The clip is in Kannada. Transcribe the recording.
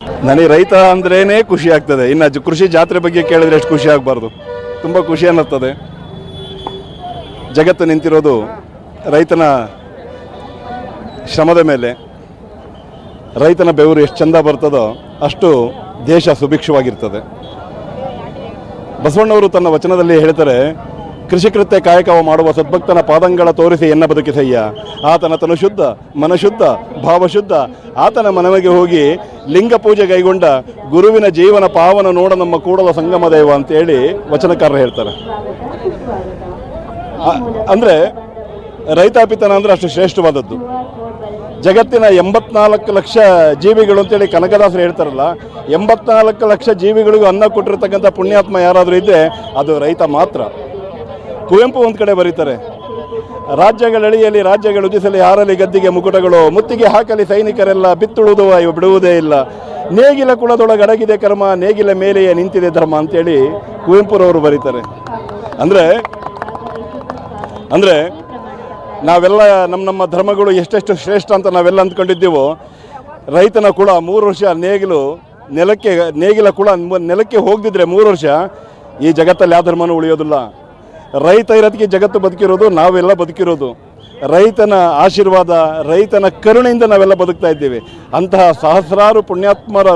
ನನಗೆ ರೈತ ಅಂದ್ರೇ ಖುಷಿ ಆಗ್ತದೆ. ಇನ್ನು ಕೃಷಿ ಜಾತ್ರೆ ಬಗ್ಗೆ ಕೇಳಿದ್ರೆ ಎಷ್ಟು ಖುಷಿ ಆಗಬಾರ್ದು, ತುಂಬ ಖುಷಿ ಅನ್ನಿಸ್ತದೆ. ಜಗತ್ತು ನಿಂತಿರೋದು ರೈತನ ಶ್ರಮದ ಮೇಲೆ. ರೈತನ ಬೆವರು ಎಷ್ಟು ಚಂದ ಬರ್ತದೋ ಅಷ್ಟು ದೇಶ ಸುಭಿಕ್ಷವಾಗಿರ್ತದೆ. ಬಸವಣ್ಣವರು ತನ್ನ ವಚನದಲ್ಲಿ ಹೇಳ್ತಾರೆ, ಕೃಷಿಕೃತ್ಯ ಕಾಯಕವ ಮಾಡುವ ಸದ್ಭಕ್ತನ ಪಾದಂಗಳ ತೋರಿಸಿ ಎನ್ನ ಬದುಕಿಸಯ್ಯ. ಆತನ ತನು ಶುದ್ಧ, ಮನಶುದ್ಧ, ಭಾವಶುದ್ಧ. ಆತನ ಮನವಿಗೆ ಹೋಗಿ ಲಿಂಗ ಪೂಜೆ ಕೈಗೊಂಡ ಗುರುವಿನ ಜೀವನ ಪಾವನ ನೋಡ ನಮ್ಮ ಕೂಡಲ ಸಂಗಮ ದೇವ ಅಂತೇಳಿ ವಚನಕಾರರು ಹೇಳ್ತಾರೆ. ಅಂದರೆ ರೈತಾಪಿತನ ಅಂದರೆ ಅಷ್ಟು ಶ್ರೇಷ್ಠವಾದದ್ದು. ಜಗತ್ತಿನ 84 ಲಕ್ಷ ಜೀವಿಗಳು ಅಂತೇಳಿ ಕನಕದಾಸರು ಹೇಳ್ತಾರಲ್ಲ, 84 ಲಕ್ಷ ಜೀವಿಗಳಿಗೂ ಅನ್ನ ಕೊಟ್ಟಿರ್ತಕ್ಕಂಥ ಪುಣ್ಯಾತ್ಮ ಯಾರಾದರೂ ಇದ್ದರೆ ಅದು ರೈತ ಮಾತ್ರ. ಕುವೆಂಪು ಒಂದು ಕಡೆ ಬರೀತಾರೆ, ರಾಜ್ಯಗಳೆಳೆಯಲಿ ರಾಜ್ಯಗಳು ಉದಿಸಲಿ ಹಾರಲಿ ಗದ್ದಿಗೆ ಮುಕುಟಗಳು, ಮುತ್ತಿಗೆ ಹಾಕಲಿ ಸೈನಿಕರೆಲ್ಲ ಬಿತ್ತುಳುವುದು ಬಿಡುವುದೇ ಇಲ್ಲ, ನೇಗಿಲ ಕುಳದೊಳಗೆ ಅಡಗಿದೆ ಕರ್ಮ, ನೇಗಿಲ ಮೇಲೆಯೇ ನಿಂತಿದೆ ಧರ್ಮ ಅಂತೇಳಿ ಕುವೆಂಪುರವರು ಬರೀತಾರೆ. ಅಂದರೆ ನಾವೆಲ್ಲ ನಮ್ಮ ಧರ್ಮಗಳು ಎಷ್ಟೆಷ್ಟು ಶ್ರೇಷ್ಠ ಅಂತ ನಾವೆಲ್ಲ ಅಂದ್ಕೊಂಡಿದ್ದೀವೋ, ರೈತನ ಕುಳ 3 ವರ್ಷ ನೇಗಿಲ ಕುಳ ನೆಲಕ್ಕೆ ಹೋಗದಿದ್ರೆ 3 ವರ್ಷ ಈ ಜಗತ್ತಲ್ಲಿ ಯಾವ ಧರ್ಮನೂ ಉಳಿಯೋದಿಲ್ಲ. ರೈತ ಇರೋದಕ್ಕೆ ಜಗತ್ತು ಬದುಕಿರೋದು, ನಾವೆಲ್ಲ ಬದುಕಿರೋದು. ರೈತನ ಆಶೀರ್ವಾದ, ರೈತನ ಕರುಣೆಯಿಂದ ನಾವೆಲ್ಲ ಬದುಕ್ತಾ ಇದ್ದೀವಿ. ಅಂತಹ ಸಹಸ್ರಾರು ಪುಣ್ಯಾತ್ಮರ